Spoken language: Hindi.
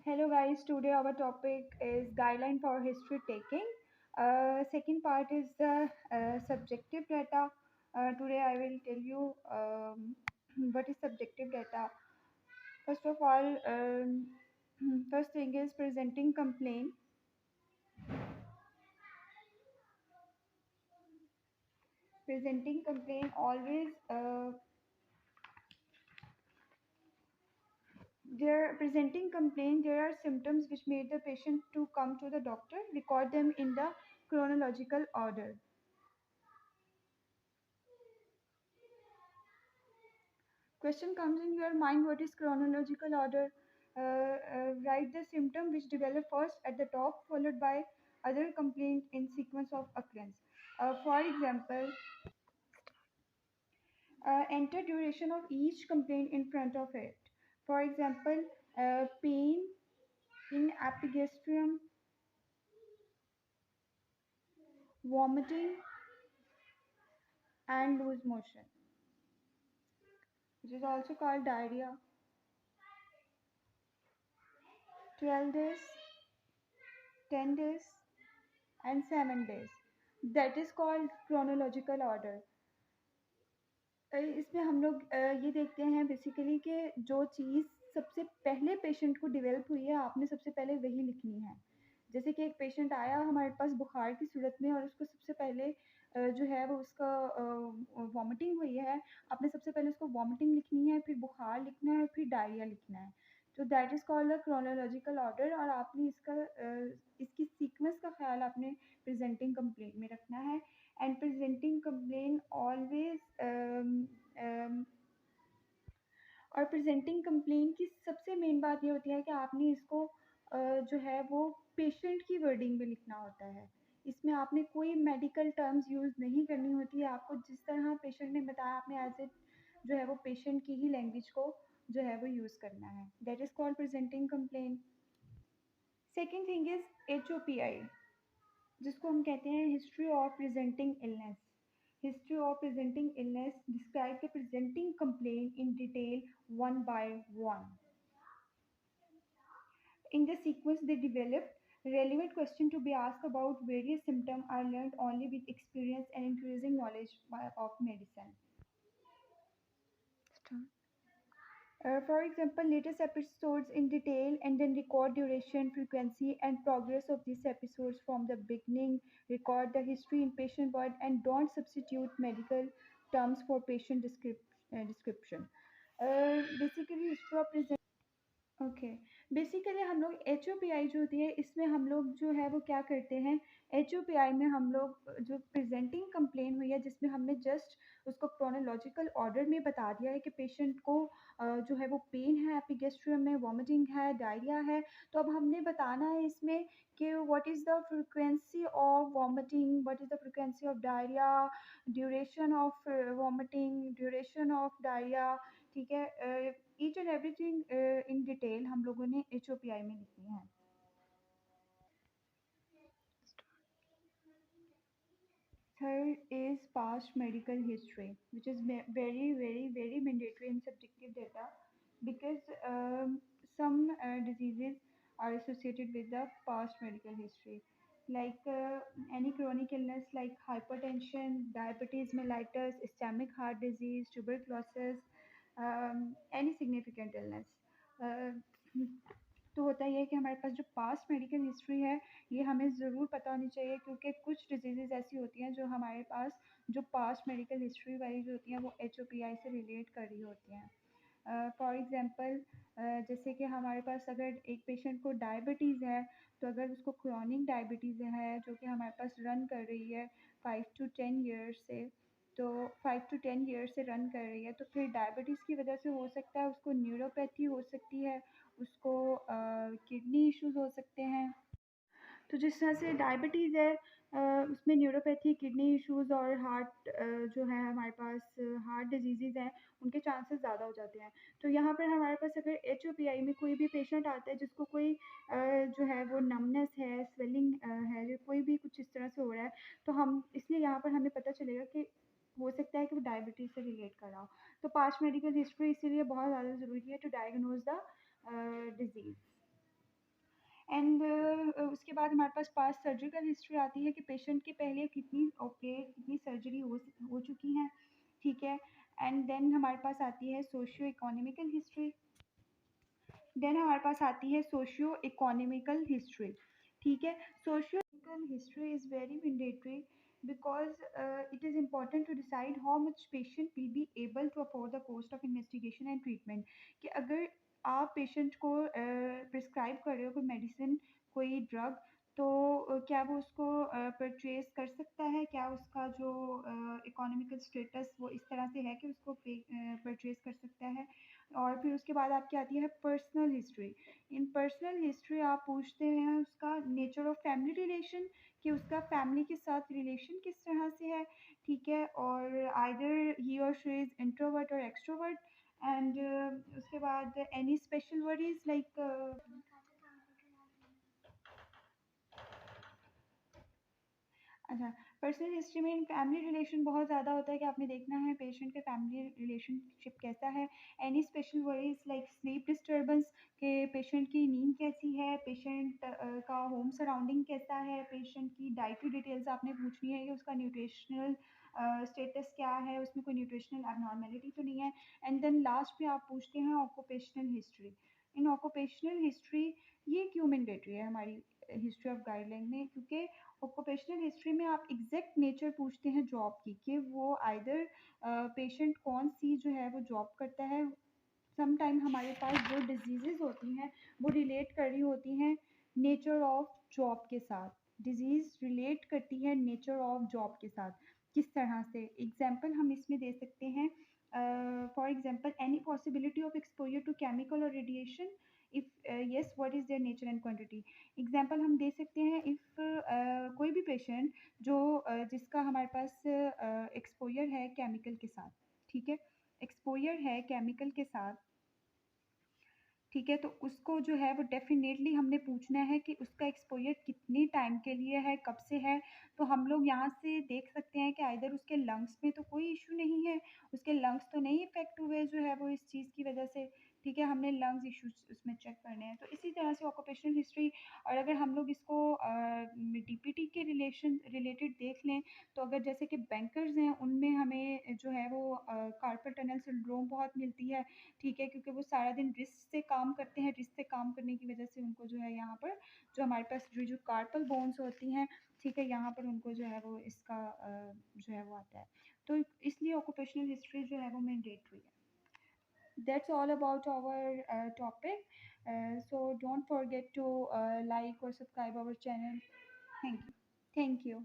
Hello guys, today our topic is guideline for history taking. Second part is the subjective data. Today I will tell you what is subjective data. First of all, first thing is presenting complaint. Presenting complaint always there presenting complaint. There are symptoms which made the patient to come to the doctor. Record them in the chronological order. Question comes in your mind, what is chronological order? Write the symptom which develop first at the top, followed by other complaint in sequence of occurrence. For example, enter duration of each complaint in front of it. For example, pain in epigastrium, vomiting, and loose motion, which is also called diarrhea. 12 days, 10 days, and 7 days. That is called chronological order. इसमें हम लोग ये देखते हैं बेसिकली कि जो चीज़ सबसे पहले पेशेंट को डेवलप हुई है आपने सबसे पहले वही लिखनी है। जैसे कि एक पेशेंट आया हमारे पास बुखार की सूरत में और उसको सबसे पहले जो है वो उसका वॉमिटिंग हुई है। आपने सबसे पहले उसको वॉमिटिंग लिखनी है, फिर बुखार लिखना है, फिर डायरिया लिखना है। तो that is called the chronological order और आपने इसकी सीक्वेंस का ख्याल आपने प्रेजेंटिंग कंप्लेंट में रखना है। एंड प्रेजेंटिंग कंप्लेन ऑलवेज और प्रेजेंटिंग कंप्लेन की सबसे मेन बात ये होती है कि आपने इसको जो है वो पेशेंट की वर्डिंग में लिखना होता है। इसमें आपने कोई मेडिकल टर्म्स यूज़ नहीं करनी होती है। आपको जिस तरह पेशेंट ने बताया आपने एज इट जो है वो पेशेंट की ही लैंग्वेज को जो है वो यूज़ करना है। That is called presenting complain. Second thing is HOPI, जिसको हम कहते हैं history of presenting illness. History of presenting illness describe the presenting complain in detail one by one. In the sequence they develop relevant question to be asked about various symptoms are learned only with experience and increasing knowledge of medicine. For example, latest episodes in detail and then record duration, frequency, and progress of these episodes from the beginning. Record the history in patient word and don't substitute medical terms for patient description. Basically, history of present. Okay, basically हम लोग HOPI जो होती है इसमें हम लोग जो है वो क्या करते हैं। HOPI में हम लोग जो प्रेजेंटिंग कंप्लेन हुई है जिसमें हमने जस्ट उसको क्रोनोलॉजिकल ऑर्डर में बता दिया है कि पेशेंट को जो है वो पेन है एपिगेस्ट्रियम में, वॉमिटिंग है, डायरिया है। तो अब हमने बताना है इसमें कि what is the frequency of vomiting, what is the frequency of diarrhoea, duration of vomiting, duration of diarrhoea. ठीक है, each and everything in detail हम लोगों ने HOPI में लिखनी है। Third is past medical history, which is very mandatory in subjective data because some diseases are associated with the past medical history, like any chronic illness like hypertension, diabetes mellitus, ischemic heart disease, tuberculosis, any significant illness. तो होता ही है कि हमारे पास जो पास्ट मेडिकल हिस्ट्री है ये हमें ज़रूर पता होनी चाहिए क्योंकि कुछ डिजीज़ ऐसी होती हैं जो हमारे पास जो पास्ट मेडिकल हिस्ट्री वाली जो होती हैं वो HOPI से रिलेट कर रही होती हैं। फॉर एग्ज़ाम्पल जैसे कि हमारे पास अगर एक पेशेंट को डायबिटीज़ है तो अगर उसको क्रॉनिक डायबिटीज़ है जो कि हमारे पास रन कर रही है 5 to 10 ईयर्स से, तो 5 to 10 ईयर्स से रन कर रही है तो फिर डायबिटीज़ की वजह से हो सकता है उसको न्यूरोपैथी हो सकती है, उसको किडनी इश्यूज हो सकते हैं। तो जिस तरह से डायबिटीज़ है उसमें न्यूरोपैथी, किडनी इश्यूज और हार्ट जो है हमारे पास हार्ट डिजीज़ हैं उनके चांसेस ज़्यादा हो जाते हैं। तो यहाँ पर हमारे पास अगर HOPI में कोई भी पेशेंट आता है जिसको कोई जो है वो नमनेस है, स्वेलिंग है, जो कोई भी कुछ इस तरह से हो रहा है तो हम इसलिए यहाँ पर हमें पता चलेगा कि हो सकता है कि वो डायबिटीज़ से रिलेट कर रहा हो। तो पास्ट मेडिकल हिस्ट्री इसीलिए बहुत ज़्यादा ज़रूरी है to diagnose the disease. And उसके बाद हमारे पास पास्ट सर्जिकल हिस्ट्री आती है कि पेशेंट के पहले कितनी सर्जरी हो चुकी हैं, ठीक है। एंड देन हमारे पास आती है सोशियो इकोनॉमिकल हिस्ट्री। देन हमारे पास आती है सोशियो इकोनॉमिकल हिस्ट्री, ठीक है। Socio economical history is very mandatory because it is important to decide how much patient will be able to afford the cost of investigation and treatment। कि अगर आप पेशेंट को प्रिस्क्राइब कर रहे हो कोई मेडिसिन, कोई ड्रग, तो क्या वो उसको परचेज कर सकता है, क्या उसका जो इकोनॉमिकल स्टेटस वो इस तरह से है कि उसको परचेज कर सकता है। और फिर उसके बाद आपकी आती है पर्सनल हिस्ट्री। इन पर्सनल हिस्ट्री आप पूछते हैं उसका नेचर ऑफ फैमिली रिलेशन, कि उसका फैमिली के साथ रिलेशन किस तरह से है, ठीक है। और आइदर ही और शी इज़ इंट्रोवर्ट और एक्सट्रोवर्ट। एंड उसके बाद एनी स्पेशल वरीज लाइक। अच्छा, पर्सनल हिस्ट्री में फैमिली रिलेशन बहुत ज़्यादा होता है कि आपने देखना है पेशेंट के फैमिली रिलेशनशिप कैसा है। Any special worries like sleep disturbance, के पेशेंट की नींद कैसी है, पेशेंट का होम सराउंडिंग कैसा है, पेशेंट की डाइटरी डिटेल्स आपने पूछनी है कि उसका न्यूट्रिशनल स्टेटस क्या है, उसमें कोई न्यूट्रिशनल एबनॉर्मेलिटी तो नहीं है। एंड देन लास्ट पे आप पूछते हैं ऑक्यूपेशनल हिस्ट्री। इन ऑक्यूपेशनल हिस्ट्री ये क्यों मैंडेटरी है हमारी हिस्ट्री ऑफ गाइडलाइन में, क्योंकि ऑक्यूपेशनल हिस्ट्री में आप एग्जैक्ट नेचर पूछते हैं जॉब की, कि वो आइदर पेशेंट कौन सी जो है वो जॉब करता है। सम टाइम हमारे पास जो डिजीज़ेज होती हैं वो रिलेट कर रही होती हैं नेचर ऑफ जॉब के साथ। डिजीज़ रिलेट करती है नेचर ऑफ जॉब के साथ, किस तरह से। एग्जाम्पल हम इसमें दे सकते हैं, for example any possibility of exposure to chemical और radiation, if yes what is their nature and quantity. Example हम दे सकते हैं इफ़ कोई भी पेशेंट जो जिसका हमारे पास एक्सपोजर है केमिकल के साथ, ठीक है, एक्सपोजर है केमिकल के साथ, ठीक है, तो उसको जो है वो डेफ़िनेटली हमने पूछना है कि उसका एक्सपोज़र कितने टाइम के लिए है, कब से है। तो हम लोग यहाँ से देख सकते हैं कि आइदर उसके लंग्स में तो कोई इश्यू नहीं है, उसके लंग्स तो नहीं इफ़ेक्ट हुए जो है वो इस चीज़ की वज़ह से, ठीक है। हमने लंग्स इश्यूज़ उसमें चेक करने हैं। तो इसी तरह से ऑक्यूपेशनल हिस्ट्री। और अगर हम लोग इसको डीपीटी के रिलेटेड देख लें, तो अगर जैसे कि बैंकर्स हैं, उनमें हमें जो है वो कार्पल टनल सिंड्रोम बहुत मिलती है, ठीक है, क्योंकि वो सारा दिन रिस्ट से काम करते हैं, रिस्ट से काम करने की वजह से उनको जो है यहाँ पर जो हमारे पास जो जो कार्पल बोन्स होती हैं, ठीक है, यहाँ पर उनको जो है वो इसका जो है वो आता है। तो इसलिए ऑक्यूपेशनल हिस्ट्री जो है वो मैंडेटरी है। That's all about our topic. So don't forget to like or subscribe our channel. Thank you. Thank you.